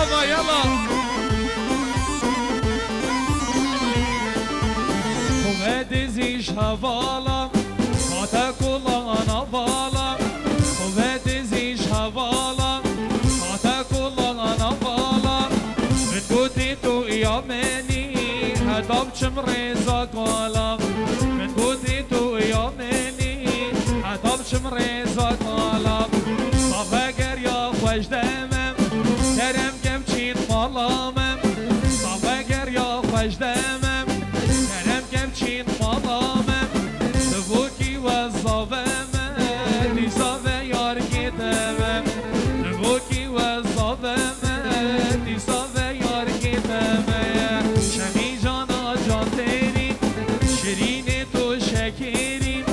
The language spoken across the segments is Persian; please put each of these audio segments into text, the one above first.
زابا يلا خوبه زیش هوالا هاتا کلا انا بالا خوبه زیش هوالا هاتا کلا انا بالا من قدی تو یا منی هدام چم رزا قالا من قدی تو یا منی هدام چم رزا قالا صافه گر یا خوش دمم کرم کم چین مالامم صافه گر یا خوش دمم کرم کم چین مالامم نبوکی و زاومم دیساوه یار گیتمم نبوکی و زاومم دیساوه یار گیتمم شمی جانا جان تیری شیرین تو شکری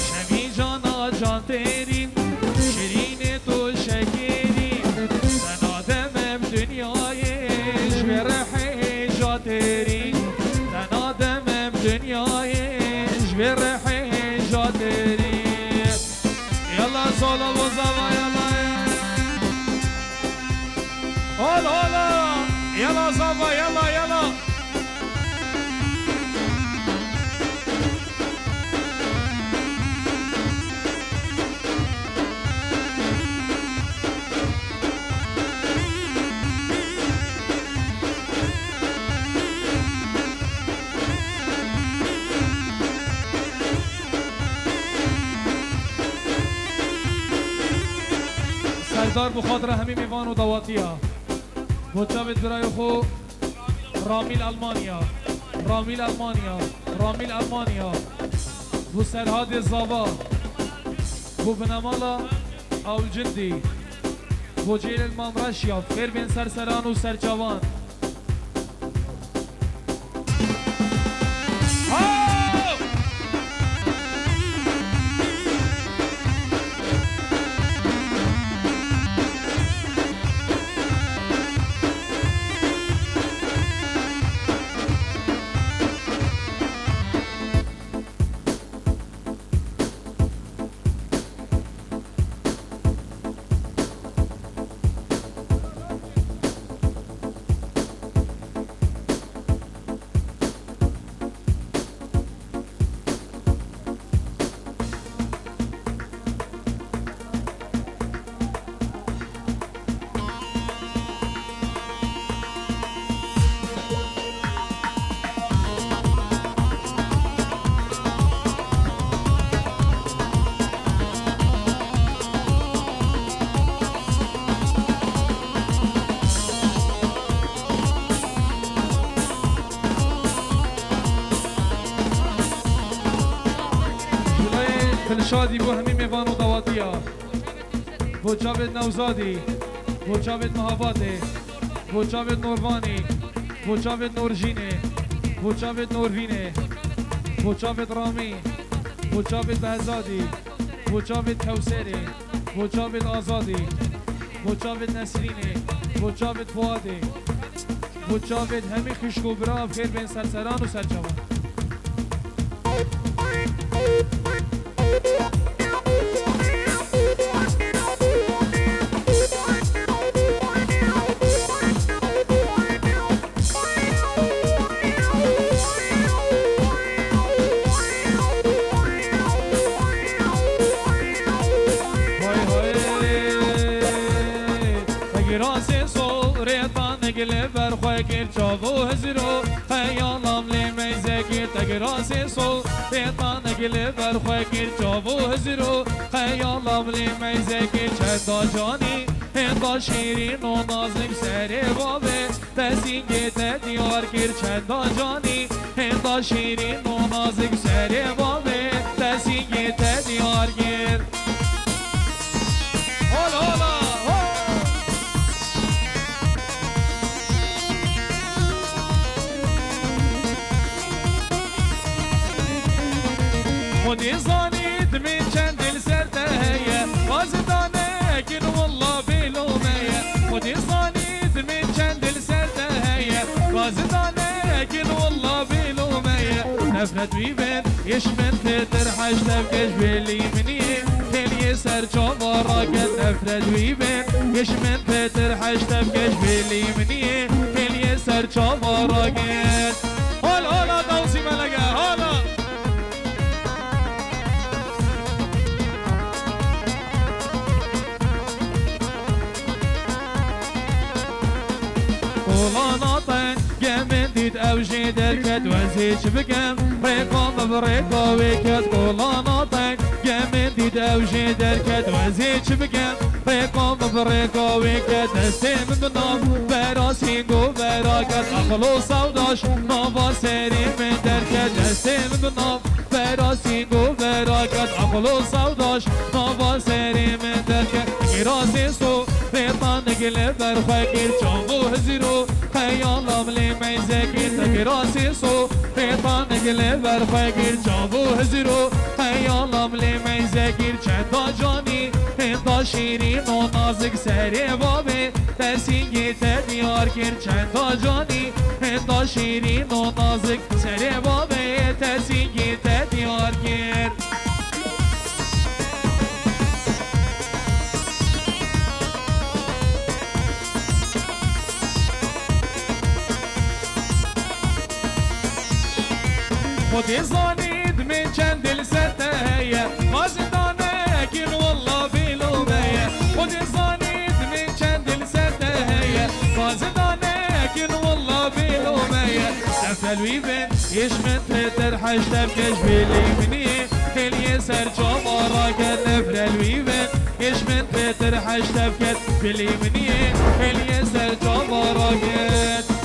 شمی جانا جان تیری شیرین تو شکری من آدمم دنیای جبر حیجاتری من آدمم دنیای جبر حیجاتری یلا سالا و زوا یلا هلا هلا یلا زوا یلا یلا سردار بخاطر همین میوان و دواتیا بچابت برای خو رامیل المانیا رامیل المانیا رامیل المانیا بو سرهاد زاوا بو بنمالا اول جندی بو جیل المامرشیا خیر بین سرسران و سرچوان شادی بو همین میوان و دواتیا بو جاوید نوزادی بو جاوید مهاباده بو جاوید نوروانی بو جاوید نورجینه بو جاوید نوروینه بو جاوید رامی بو جاوید بهزادی بو جاوید کوسری بو جاوید آزادی بو جاوید نسرینه بو جاوید فوادی بو جاوید همین خشکو براف خیر بین سرسران و سرجوان گله بر خواه گیر چاو هزرو خیالام لیمی زگیر تگراسی سو بیتان گله بر خواه گیر چاو هزرو خیالام لیمی زگیر چندا جانی هندا شیرین و نازک سر بابه تسینگی دیار گیر چندا جانی هندا شیرین و نازک سر بابه تسینگی دیار گیر هلا هلا خودی زانید من چند دل سرده هیه بازدانه کن والله بلومه خودی زانید من چند دل سرده هیه بازدانه کن والله بلومه نفرت بیبن یشمن تتر حشتم کش بلی منیه خیلی سر چاوا را کن نفرت بیبن یشمن تتر حشتم کش بلی منیه کلیه سر چاوارا گل حالا حالا دوسی ملگه حالا قولاناتن گمن دید اوجی درکت وزیچ بگم ریقام بریقا ویکت قولاناتن گمن دید اوجی درکت وزیچ بگم ریقام بریقا ویکت دستیم بنام براسی گو براکت اخلو سوداش نوا سری من درکت دستیم بنام براسی گو براکت اخلو سوداش نوا سری من درکت گرازی سو ریطان گل برخوکیر چاوو هزیرو خیالام لی میزکیر تگراسی سو ریطان گل برخوکیر چاوو هزیرو خیالام لی میزکیر چندا جانی هندا شیرین و نازک سری بابه تسینگی تدیار کیر چندا جانی هندا شیرین و نازک سری بابه تسینگی تدیار کیر خودی زانید من چند دل ستهیه مازدانه کن والله بیلومه خودی زانید من چند دل ستهیه مازدانه کن والله بیلومه سفلوی بین ایش من تر حشتم کش بیلی منی کلیه سر چامارا کن نفرلوی بین ایش من تر حشتم کش بیلی منی کلیه سر چامارا کن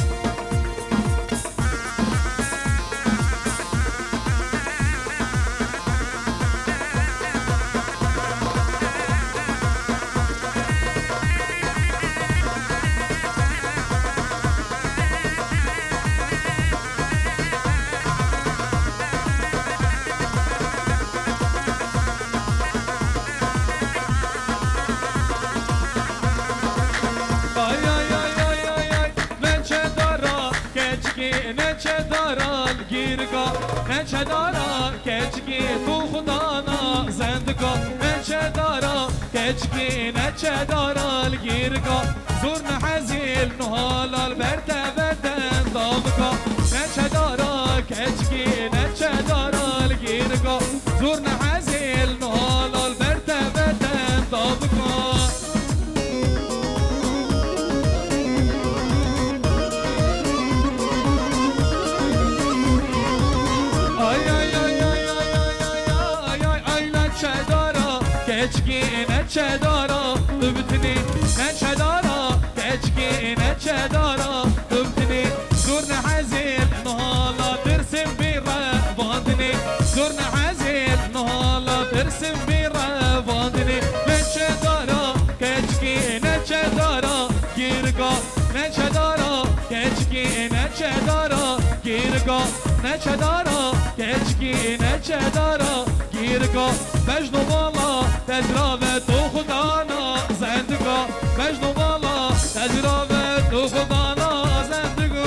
نچه دارال گیرگا نچه دارال کچکی تو خدانا زندگا نچه دارال کچکی نچه دارال گیرگا زور نحزیل نهالال برده بدن دامگا نچه دارال کچکی نچه دارال گیرگا زور نحزیل نهالال برده بدن دامگا کچکی نچه دارا دبتنی نچه دارا کچکی نچه دارا دبتنی زور نحزیل نهالا ترسم بیره باندنی زور نحزیل نهالا ترسم بیره باندنی نچه دارا کچکی نچه دارا گیرگا نچه دارا کچکی نچه دارا گیرگا نچه دارا کچکی نچه دارا گیرگا مجنو بالا تجربه تو خدانا زندگا مجنو بالا تجربه تو خدانا زندگا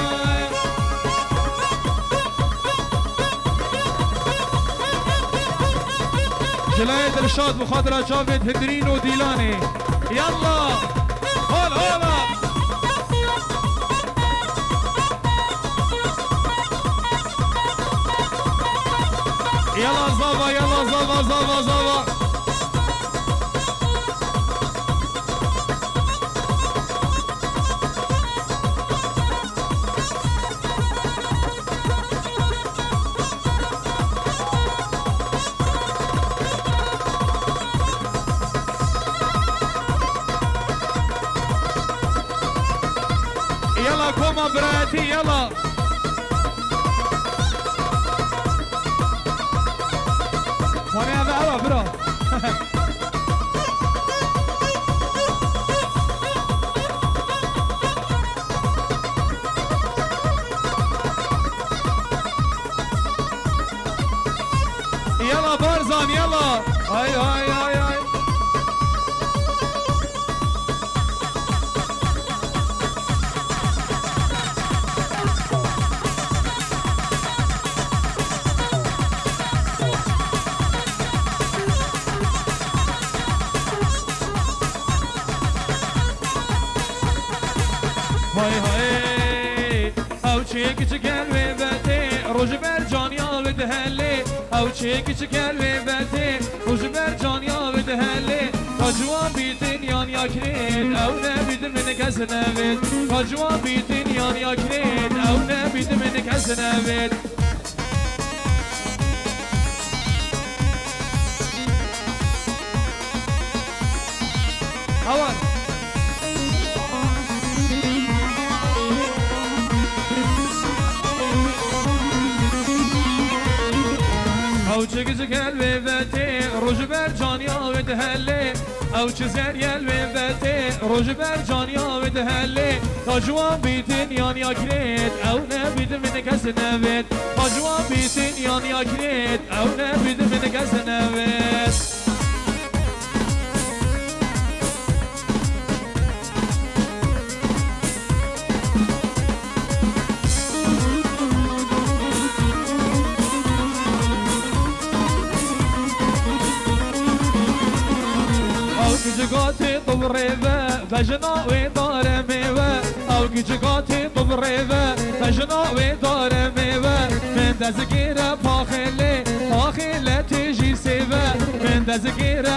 جلایه دلشاد بخاطر جاوید هدرین و دیلانی یلا هلا هلا يلا زابا يلا زابا زابا زابا يلا كوما براتي يلا وانا هذا برو يلا بارزان يلا هاي هاي هاي هاي های های او چه کچ کلوه بته روز بر جانیا و دهله او چه کچ کلوه بته روز بر جانیا و دهله کجوان بیتین یان یا کرد او نبید من کس نوید کجوان بیتین یان یا کرد او نبید من کس نوید اول او چه گل و بته روز بر جانیا و دهله او چه زریل و بته روز بر جانیا و دهله تا جوان بیتین یان یا کرد او نبید من کس نوید تا جوان بیتین یان یا کرد او نبید من کس نوید جگاتی طبریوه بجناوی داره میوه او جگاتی طبریوه بجناوی داره میوه من دزگیره پاخله تیجی سیوه من دزگیره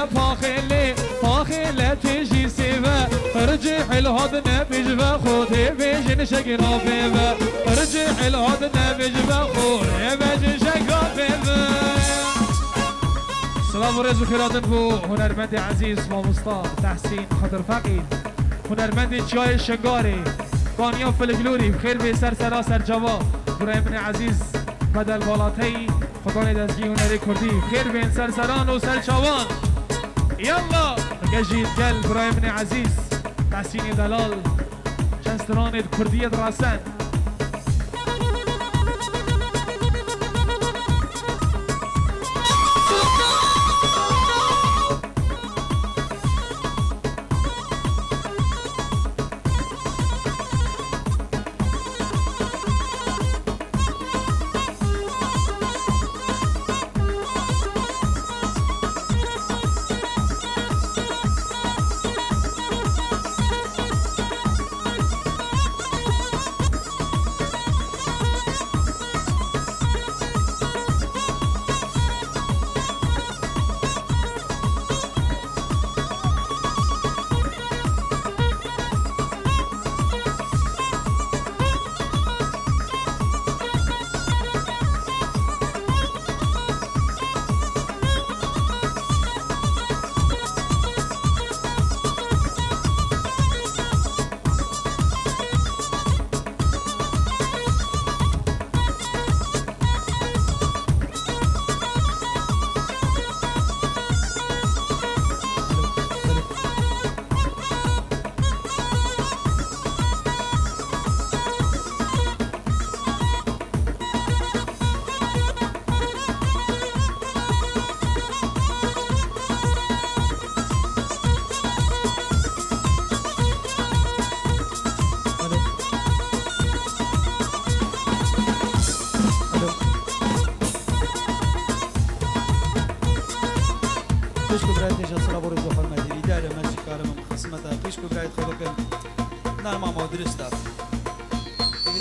پاخله تیجی سیوه ارجع الهاد نبیجوه خودی بیجن شگرا بیوه ارجع الهاد نبیجوه خودی بیجن شگرا بیوه سلام و رز و خیراتن بو هنرمند عزیز و مصطفى تحسین خضر فقید هنرمند چای شنگاری کانیا فلگلوری بخیر به سر جوا برای من عزیز بدل بالاتی خدای دزگی هنری کردی بخیر به سران و سرچوان یلا گجید گل برای من عزیز تحسین دلال چنستران کردی دراسن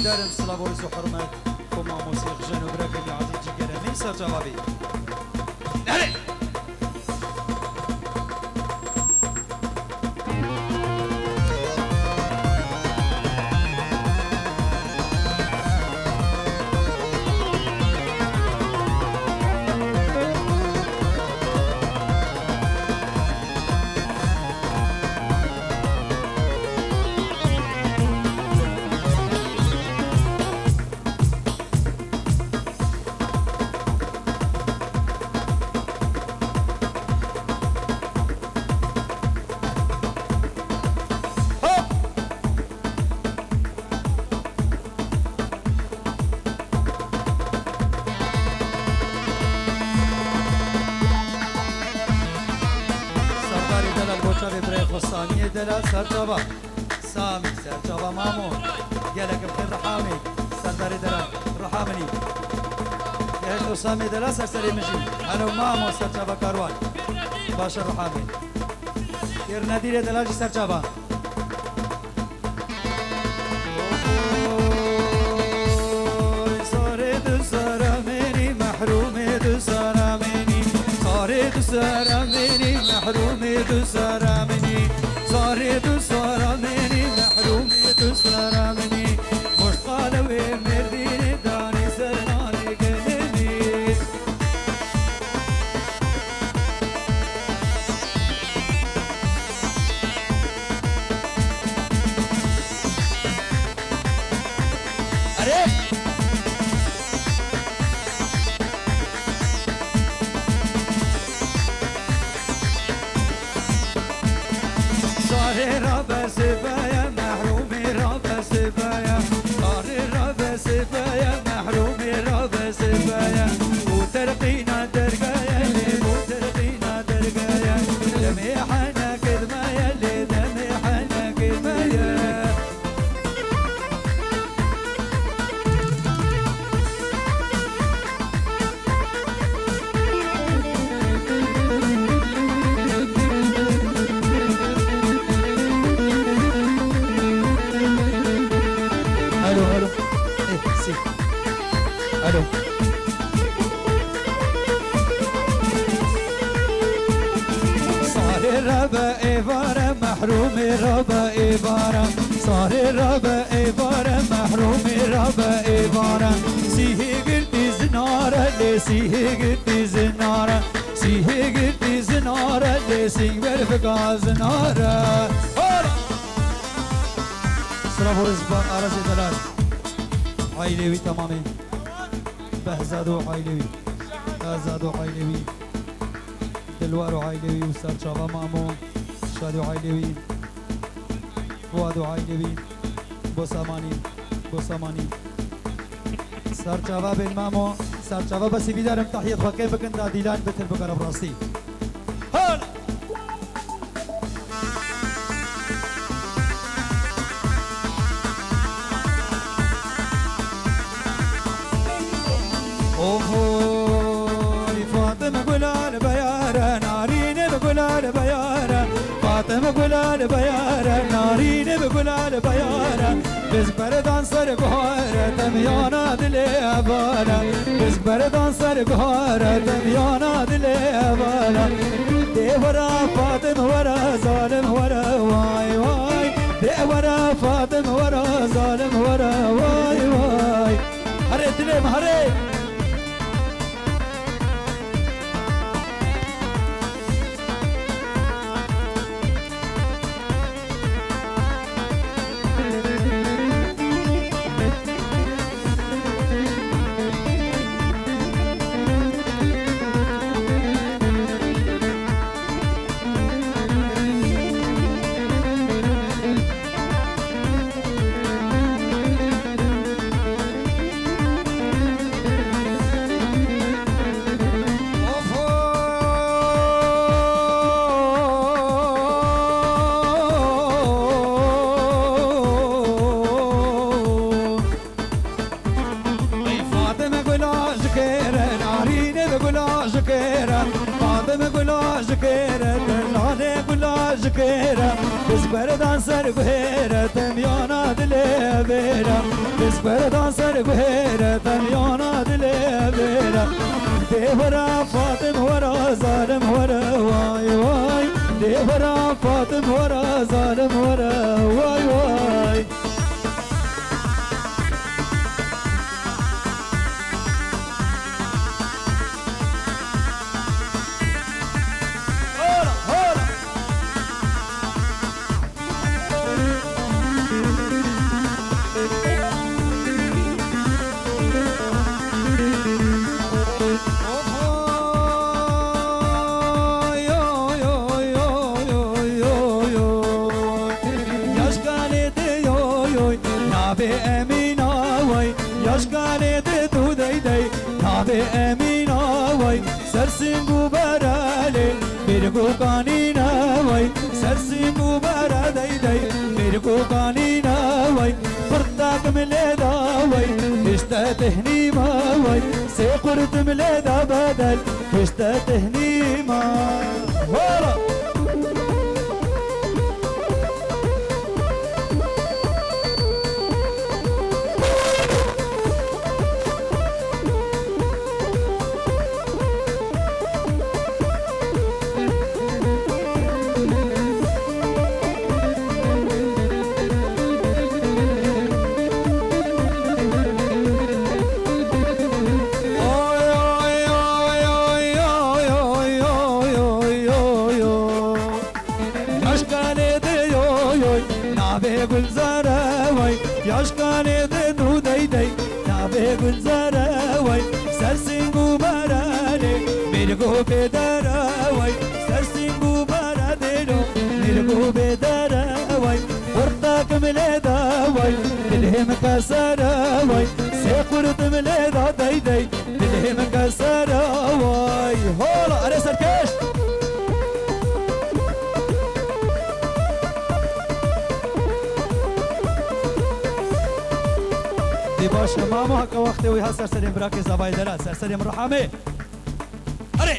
دارم صلاة ورز وحرمات وما موسيقى جنو براكب عزيز جيجرة من سر جوابي نهلي ثانية دلال سرجابا سامي سرجابا مامون قالك بخير رحامي سرداري دلال رحامني يهجو سامي دلال سرسري مجي أنا ومامو سرجابا كاروان باشا رحامي كير نادير دلال سرجابا سارة مني محرومي دو سارة مني صاري دو سارة مني محرومي دو سارة مني مش قالوا مرديني داني سرناني قلبي صاري رابع سبايا محرومي رابع سبايا صاري رابع سبايا محرومي رابع سبايا وترقينا درقايا اللي وترقينا درقايا دمي حنا كدمايا اللي دمي حنا كدمايا الو الو ايه سي الو صار الربا إبارة محرومي ربا إبارة صار الربا إبارة محرومي ربا إبارة سيه قلتي زنارة لي سيه قلتي زنارة سيه قلتي زنارة لي سيه برفقا زنارة صرف ورزبان أرزي دلال عيلوي تمامي بهزادو عيلوي أزادو عيلوي دلوارو عيلوي وسار شابا مامو شادو عيلوي فوادو عيلوي بوساماني بوساماني سار شابا بن مامو سار شابا بس بيدارم تحية خواكي بكن داديلان بتر بقرب راسي هلا اوهوي فاطمة قلال بيارة نارين بقلال بيارة فاطمة قلال بيارة نارين بقلال بيارة بس بردان سر بهارة تميانا دلي أبارة بس بردان سر بهارة تميانا دلي أبارة دي ورا فاطمة ورا ظالم ورا واي واي دي ورا فاطمة ورا ظالم ورا واي واي هري دلي مهري بس بردان سر بهيرة تميانا دلي بيرة بس بردان سر بهيرة تميانا دلي بيرة دي ورا فاطم ورا ظالم ورا واي واي دي ورا فاطم ورا ظالم ورا واي واي امينا وای سرسنگو برالي میرگو کانینا وای سرسنگو برا دی دی میرگو کانینا وای پرتاک ملیدا وای اشتا تهنیما وای سيقرت ملیدا بدل اشتا تهنیما ورا وای یاشکانه ده دو دی دی نابه گلزاره وای سرسنگو براله میرگو بدره وای سرسنگو برادلو میرگو بدره وای ورطاك مليدا وای دلهم كسره وای سيقرد مليدا دی دی دلهم كسره وای هولا اره سرکش دی باشه مامو هکا وقتی وی ها سرسریم براک زبای دره سرسریم رحمه اره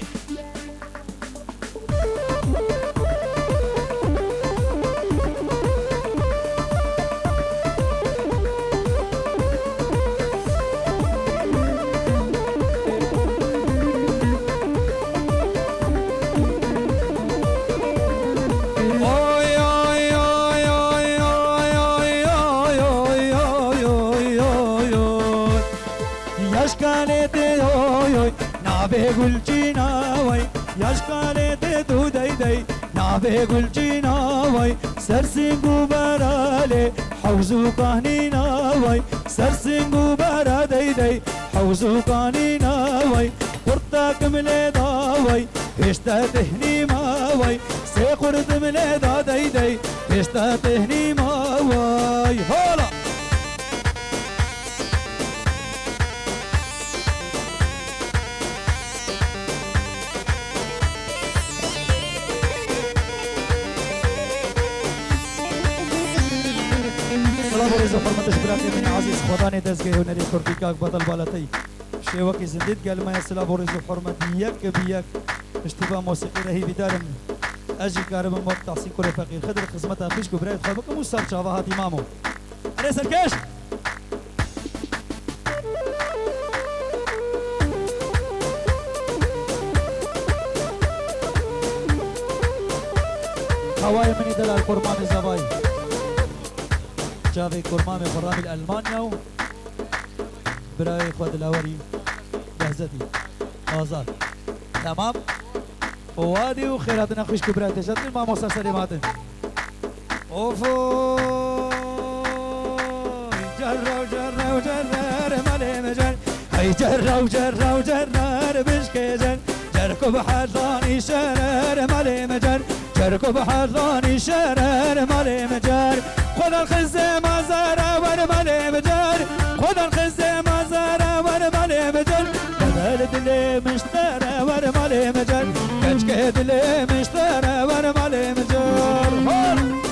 گلچینا وای یاشکانه ده دو دی دی نابه گلچینا وای سرسنگو براله حوزو کانینا وای سرسنگو برا دی دی حوزو کانینا وای قرطاك مليدا وای پیشتا تهنیما وای سی قرد مليدا دی دی پیشتا تهنیما وای هولا بورز فرمتش برای من عزیز خدای دستگاه هنری کردی که بدل بالاتای شیوکی زندید گل ما اصلا بورز فرمت یک بیک اشتباه موسیقی رهی بیدارم اجی کارم مد تحسین کل فقیر خدر خدمت افیش کو برای خود بکم سر چاوه امامو اره سرکش هوای منی دلال قربان زبای جاوي كرمامي برامي الألمانيا براي خود الأوري جهزتي آزاد تمام وادي وخيراتنا خوش كبراي تجدني ما مصر سليماتن اوفو جرى وجرى وجرى مالي مجر هي جرى وجرى وجرى بشكي جر جركو بحراني شرر مالي مجر جركو بحراني شرر مالي مجر خد الخزة ما زارة ورمالي مجر خد الخزة ما زارة ورمالي مجر بدل دلي مشترى ورمالي مجر كشك دلي مشترى ورمالي مجر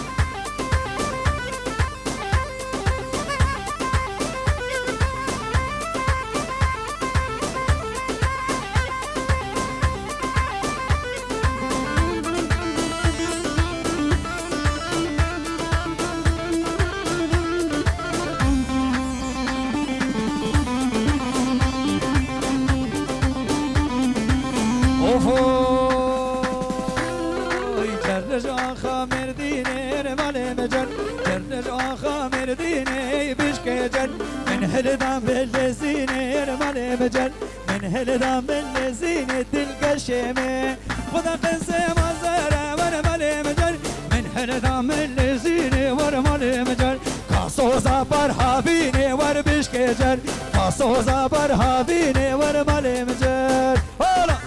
من هلدام بالزينة رمالي مجل من هلدام بالزينة القشمة خدا قنصة مزارة ورمالي مجل من هلدام بالزينة ورمالي مجل كاسوزا برهابيني وربشكجل كاسوزا برهابيني ورمالي مجل هلا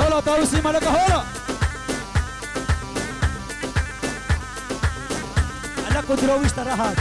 هلا طاوسي ملكة هلا قدرويش تراهات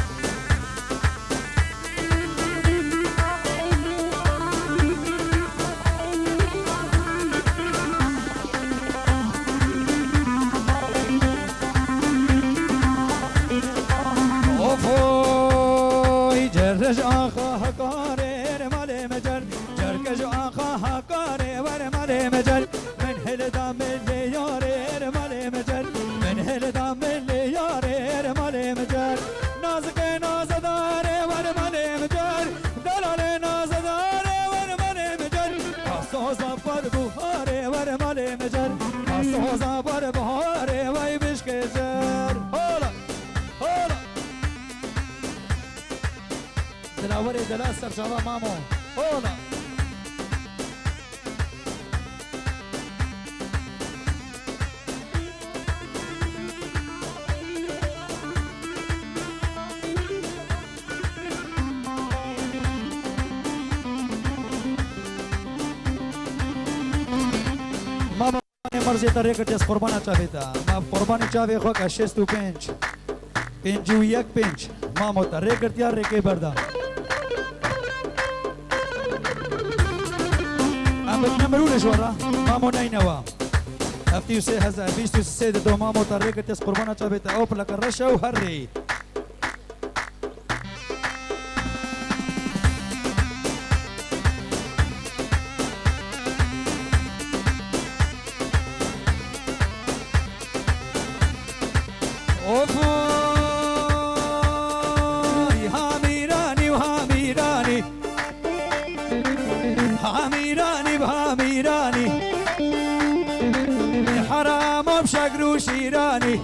اوفوي جرج آخا هكاري مالي مجر جركج آخا هكاري ورمالي مجر من هلدام اللي ياري مالي مجر من هلدام اللي ياري مالي مجر نازك نازدار ورمالي مجر دلال نازدار ورمالي مجر خاصوزا بربهاري ورمالي مجر خاصوزا بربهاري وي بشكجر هولا هولا دلاوري دلا سرچاوا مامو هولا عرضی تا ریکرد از قربان چاوی تا ما قربان چاوی خو که 65 51 ما مت ریکرد یا ریکی بردا ام بنمرون شورا ما مو نینوا افتیو 3023 دو ما مت ریکرد از قربان چاوی تا اوپل کرشا و هری شیرانی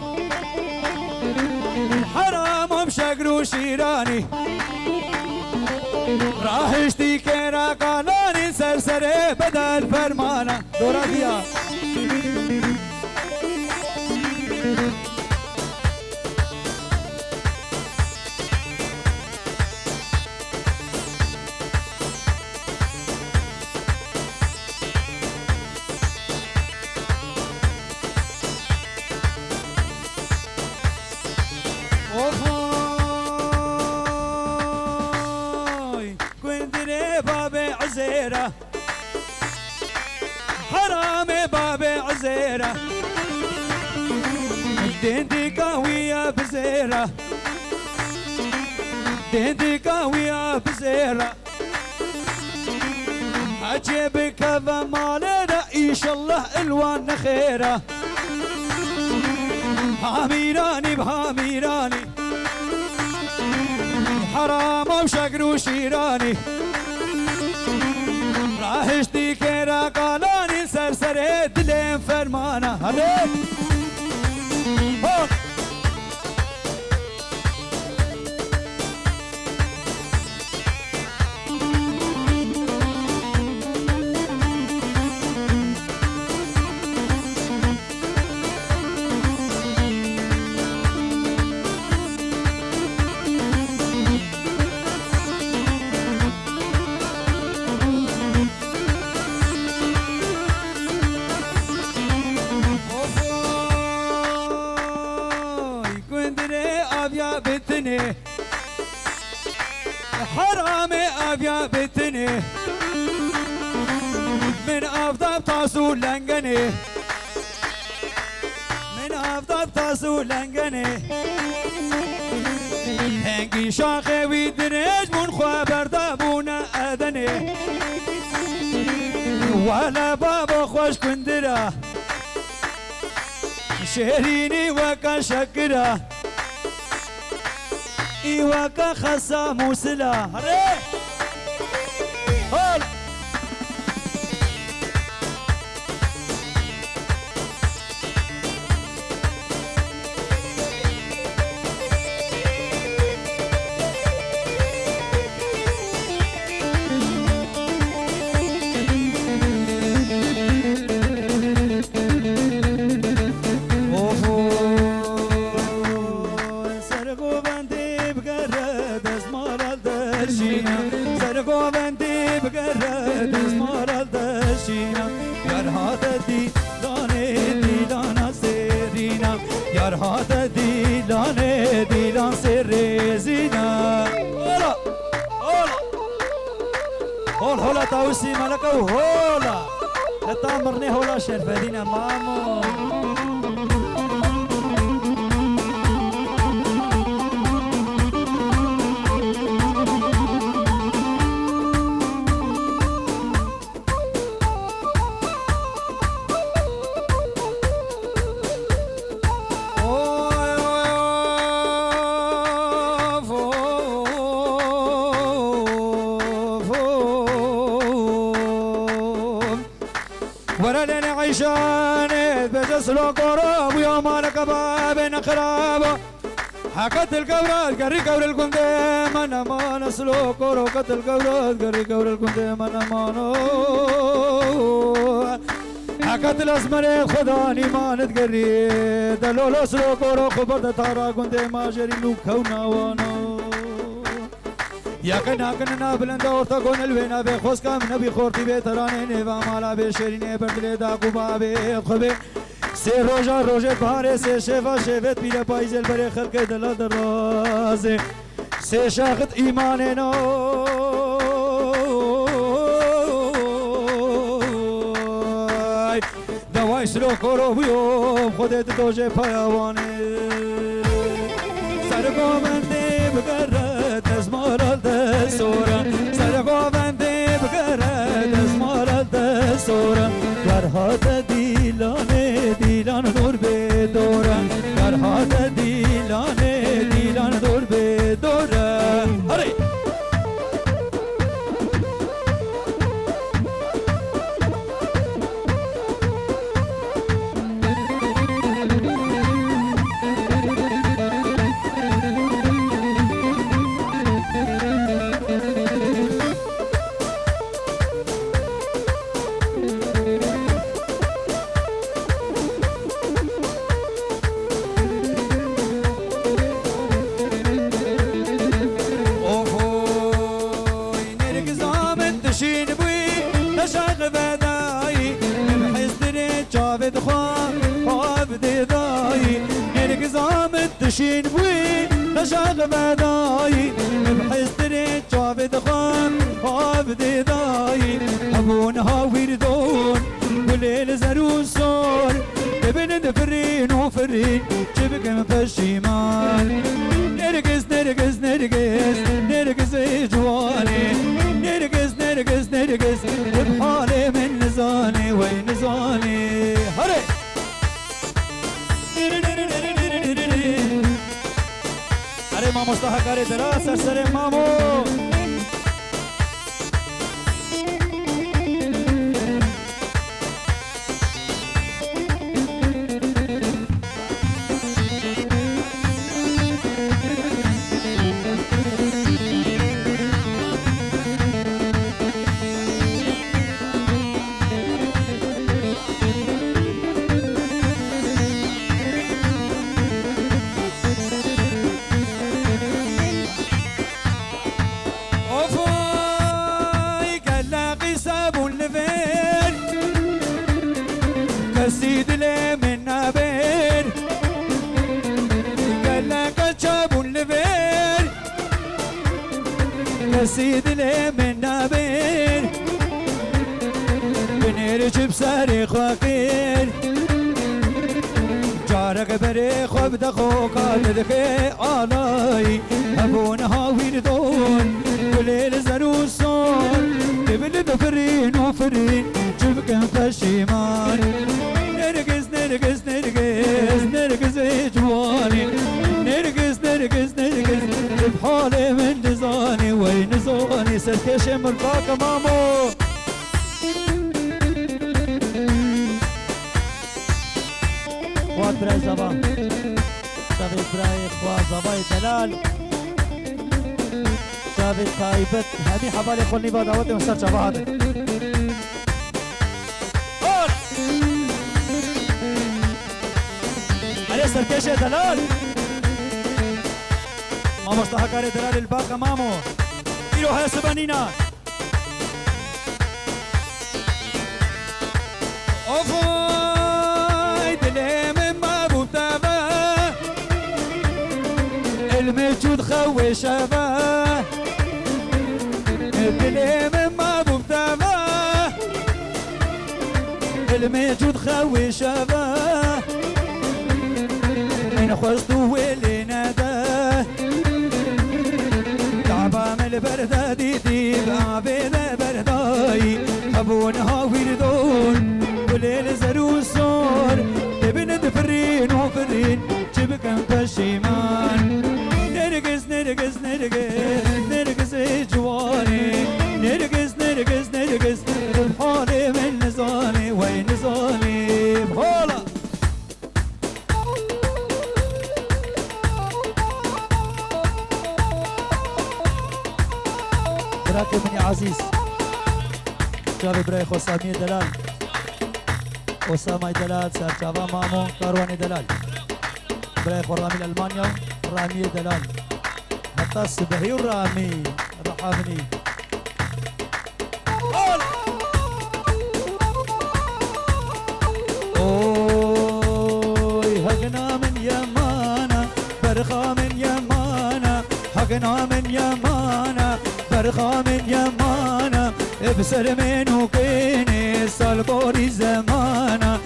حرامم شگرو شیرانی راهشتی که را قانانی سرسره بدل فرمانا دورا بیا حرام باب عزيرة دندي قوية بزيرة دندي قوية بزيرة عجيبك كذا مالنا إن شاء الله الوان خيرة هاميراني بهاميراني حرام وشقر وشيراني راهشتی که را قالانی سرسره دلیم فرمانه هلی حرام ابيا بتني من افضل تاسو لنگني من افضل تاسو لنگني هنگي شاخه ويدرج من خبر دابونا ادني ولا بابا خوش كندرا شهريني وكا شكرا إيواك خصا موسلا هري هول دیلان سر زینا هولا تاوسي ملكه هولا لتامرني هولا شرفدينا مامو عيشان بجسلو قراب يا مالك باب نخراب حكت الكورات قري كور الكندم انا ما نسلو قرو قتل الكورات قري كور الكندم انا ما نو حكت الاسمر خداني ما نتقري دلولو سلو قرو خبرت تارا كندم ما جري نو كونا وانو يا كنا بلند اورتا كون الوينا بخوس كام نبي خورتي بتراني نيفا مالا بشريني بردلي دا قبابي خبي سه روژا روژه بهاره سه شفا شفت پیره پایزل بره خلق دل درازه سه شاخت ایمان نو دوای سلو کرو بیوم خودت دوجه پیوانه سر گوونده بگرد از مارال دستورا سر گوونده بگرد از مارال دستورا گرهات دیلانه دیلان دور به دورا گرهات دیلانه دیلان دور به دورا هره تشين بوي نشاق بداي بحستري جابد خان عبد داي ابونها ويردون وليل زرون صار ابن دفرين وفرين شبك مفشيمان نرقص نرقص نرقص نرقص جواني نرقص نرقص نرقص بحالي من نزاني وين نزاني هري مامو ستا حکاری درا سر مامو سيد لي من نابين قال لك جابوا اللبين يا سيد لي من نابين بنرجب ساري خواكين جارك بريخ وابدا خوكا تدخي علاي ابونها ويردون وليل زرو صون قبل دفرين وفرين جبك فشيمان نرقص نرقص نرقص نرقص جواني نرقص نرقص نرقص بحالي من نزاني وين زاني سركش مرفاك مامو واد براي زبا شافي براي خوا زباي دلال شافي طايبت هذه حبالي خلني بدعوتي مستر شباب سرکش دلال مامو استحکار دلال الباقه مامو ایرو حسبانینا اوفای دلم ما بوتابا الموجود خوي شبا دلم ما بوتابا الموجود خوي شبا خواستو ويلي نادا تعبا من البردة ديدي بعبيدة برداي أبونها ويردون وليل زرو صار ابن دفرين وفرين جبك انت شيمان نرقص نرقص نرقص نرقص جواني نرقص نرقص نرقص بحالي من نزاني وين نزاني بحالة براكي مني عزيز جابي براي خو سامي دلال أسامة دلال سرچاوا مامو كارواني دلال براي خو رامي ألمانيا رامي دلال حتى السبهي ورامي رحابني حقنا من يمانا برخا من يمانا حقنا من يمانا برخا من يمانا بسر منو كيني سالبوري زمانا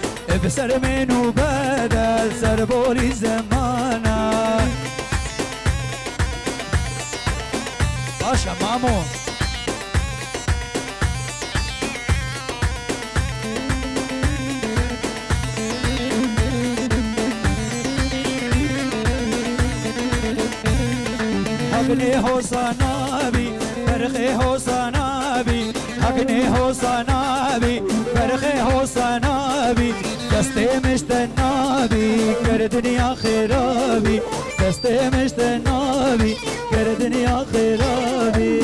بسر منو بدل سربوري زمانا باشا مامو حقني حسنابي فرخي حسنابي حقني حسنابي فرخي حسنابي دستي مشتنابي كردني يا خرابي دستي مشتنابي كردني يا خرابي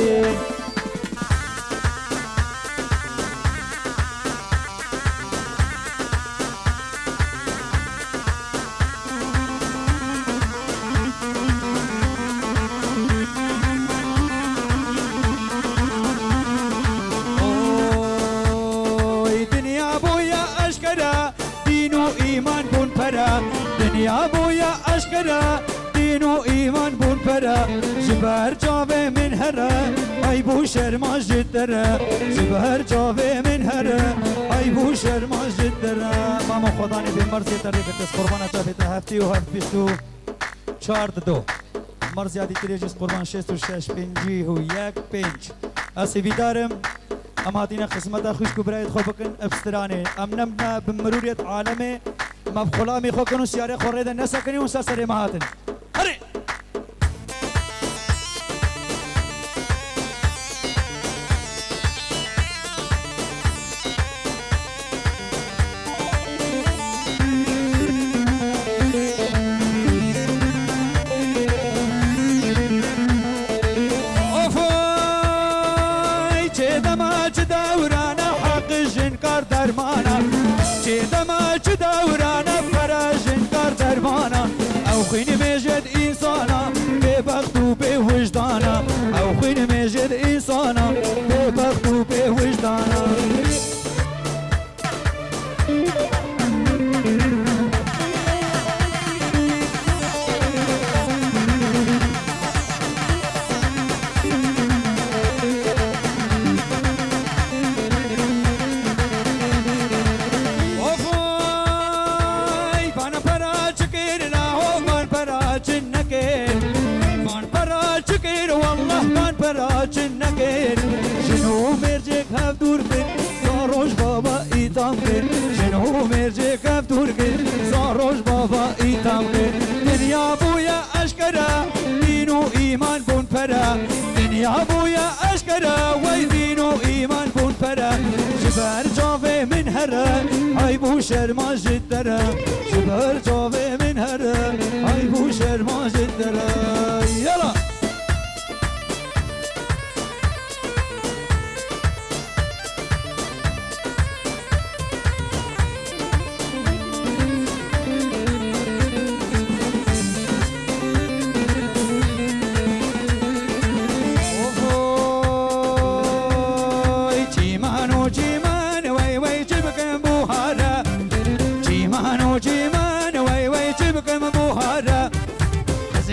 ایمان بون پرا دنیا بویا اشکرا دینو ایمان بون پرا جبر جاوه من هرا ای بو شرما جدرا جبر جاوه من هرا ای بو شرما جدرا ماما خدانی به مرزی تری به دست قربان تا به هفتی و هفت بیستو چارد دو مرزی آدی تریجز قربان شست و شش پنجی و یک پنج اسی بیدارم ام هاتینا قسمتا خوش کو برایت خو بکن ابسترانه ام نمنا بمروریت عالمه ما بخلامی خو کنو سیاره خورید نسکنی و سر مهاتن هری خوين مجد إنسانا ببخت وبوجدانا أو خوين مجد إنسانا ببخت وبوجدانا شنو مرجك هف دور بن زاروش بابا ایتام کن شنو مرجك هف دور کن زاروش بابا ایتام کن دنیا بویا اشکرا دینو ایمان بون پرا دنیا بویا اشکرا وی دینو ایمان بون پرا جبر جاوه من هرا ای بو شرما جدرا جبر جاوه من هرا ای بو شرما جدرا یلا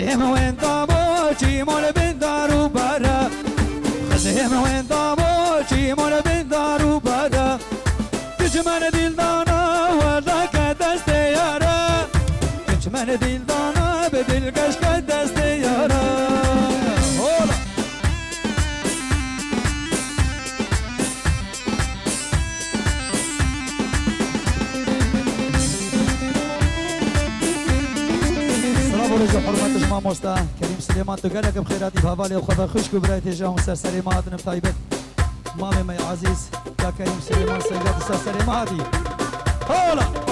خزيم وين طابو جيمول بن دارو برا خزيم وين طابو جيمول بن دارو برا تجمن دل دانا وذاك دست يارا تجمن دل دانا بدل كشك دست يارا حرمت شما مستا کریم سلیمان تو گلک بخیراتی بحوالی و خبر خوش کو برای تیجا و سرسری مهاتن بطایبت مام می عزیز تا کریم سلیمان سیدات سرسری مهاتی هولا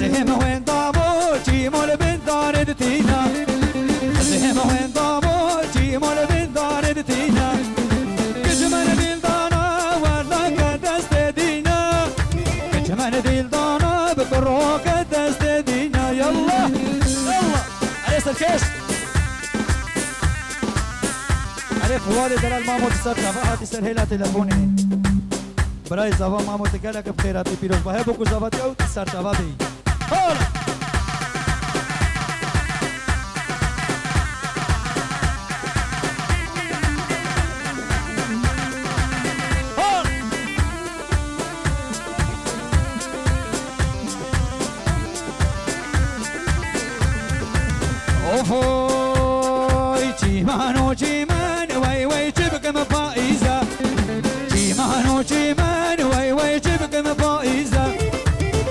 خزيم وين طابو تعرف والد دلال مامو سر جواب سر هلا تلفوني برای زبان مامو تگلک بخیراتی پیروز باه بکو زباتی او سر جوابی هلا اوفوی چیمانو چیمان وای وای چبکم پاییزا چیمانو چیمان وای وای چبکم پاییزا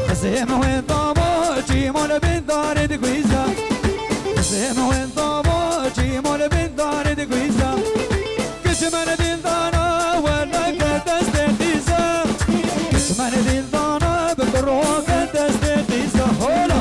خسیم وین دامو چیمون بین دارد گویزا خسیم وین دامو چیمون بین دارد گویزا کش من دل دانا ولا کدست دیزا کش من دل دانا بکرو کدست دیزا هلا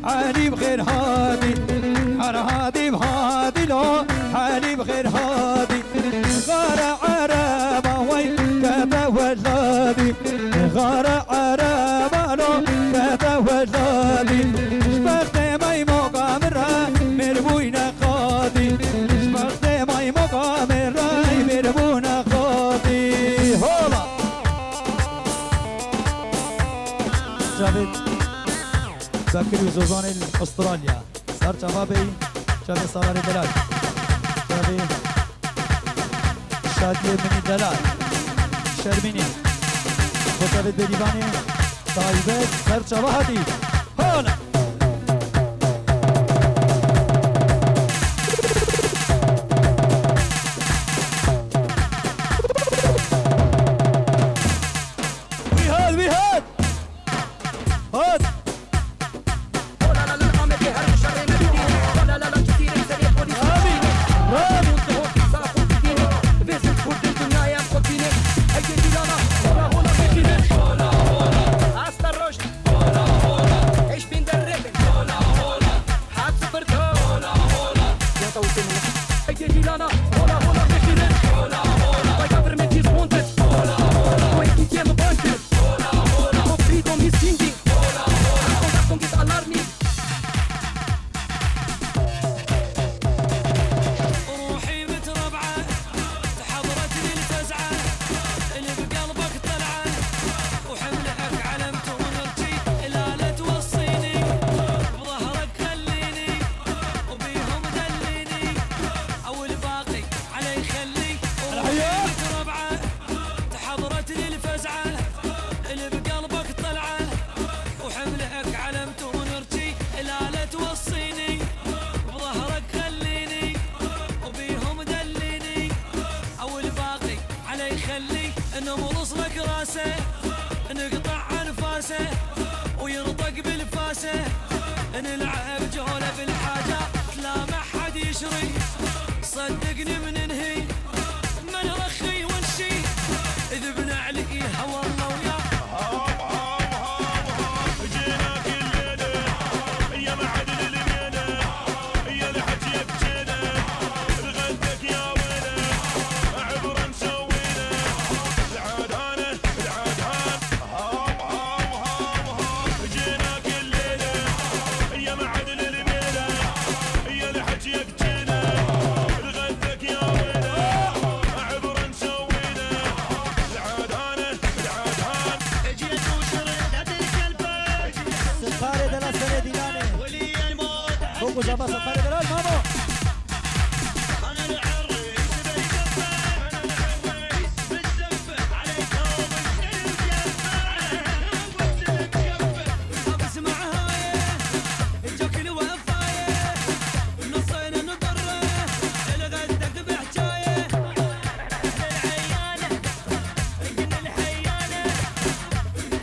حالي بخير هادي هادي بهادي لو حالي بخير هادي غار عربة وي كذا ولادي غار عربة لو كذا ولادي شبخت ماي مقامرة مربوينا قادي شبخت ماي مقامرة مربونا قادي هولا جابت بكر وزوزان استراليا صار شبابي شباب سالار دلال شباب شادي من دلال شرميني وشباب بديباني طيبات صار شبابي هلا نقطع انفاسه وينطق بالفاسه نلعب جوله بالحاجات لا ما حد يشري صدقني من ننهي ما نرخي ونشي اذا بنعلقيها والله ويا جينا كل ليله يا معدن الميله يا الحكي بجينا لغدك يا ويله عبره مسوينا العاد هانه العاد هان جينا كل ليله يا معدن الميله يا الحكي بجينا لغدك يا ويله عبره مسوينا العاد هانه العاد هان جيت وشريت الكلبه سفارة دلال سنة ديلاني بوكو زبا سفارة دلال مامو انا العريس بالكفه انا العريس بالزفه عليك طب اسمع هاي جاك الوفايه نصينا نضره الغدك بحجايه العيانه قلنا الحيانه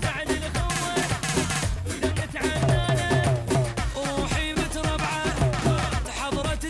زعل الاخوه دمت عنانه روحي متربعه تحضرت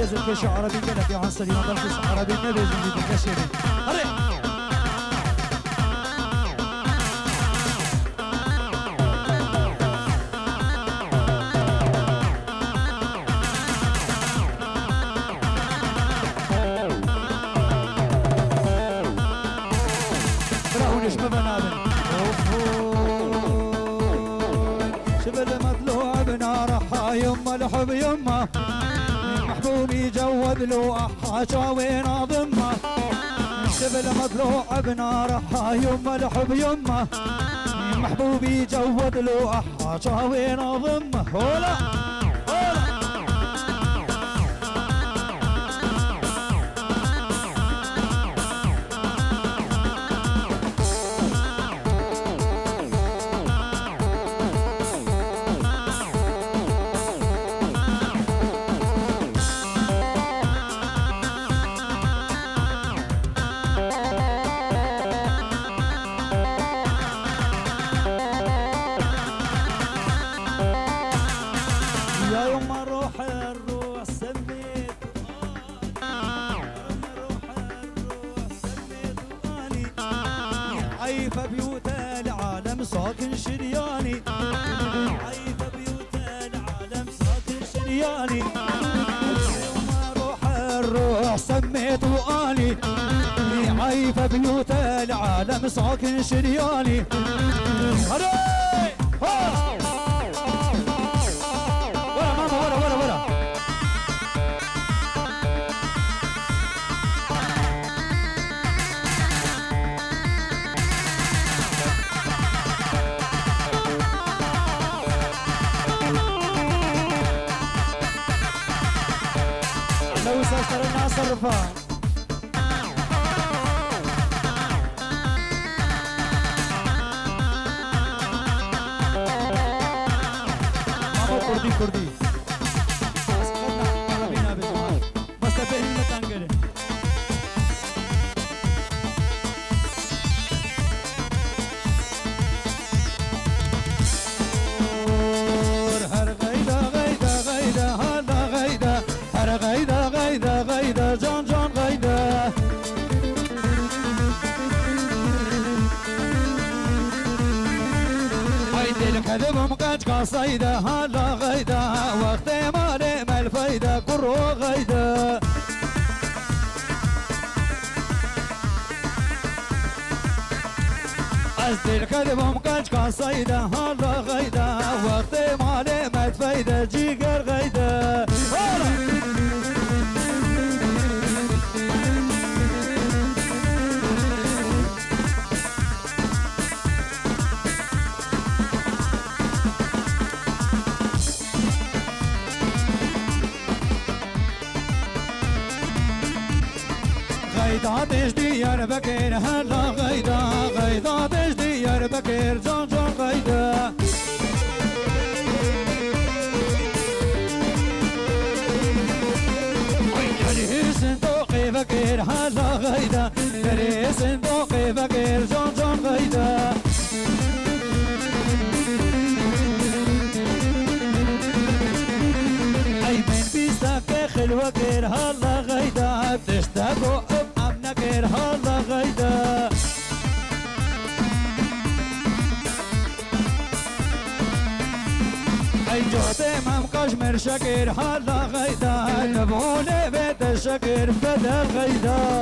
بيزن كش عربي قالك يا عنصري ما ضلكش عربي ما بيزن بيدك كشيري هري براونش ببنابن شبل مطلوع بنار يما الحب يما محبوبي جود له حاجاوين ضمه شبل مطلوع بنار يما الحب يما محبوبي جود له حاجاوين ضمه هولا هولا يا يوم روح الروح سميت اني عيف بيوت العالم ساكن شرياني عيف بيوت العالم ساكن شرياني يوم روح الروح سميت اني عيف بيوت العالم ساكن شرياني هري لو سافر الناس الرفاه ماما كردي كردي بس خدنا عربينا بزمان بس تبين تنقل هر غيدا غيدا غيدا هذا غيدا هر غيدا غيدا غيدا جان جان غيدا هيدي الكذب مقاج قصيدة هلا غيدا وقت مالي ما الفايدة كرو غيدا قصدي الكذب مقاج قصيدة هلا غيدا وقت مالي ما الفايدة جيجر غيدا غيدا تجدي يا بكير هلا غيدا غيدا تجدي يا بكير جان جان غيدا صندوقي فقير هلا غيدا دري صندوقي فقير جون جون غيدا اي من بيستك خلوة غير هلا غيدا بتشتاقوا بأمنا غير هلا غيدا اي جوتي ممقاش مرشكر هلا غيدا نبغوني بيت الشكر بدل غيدا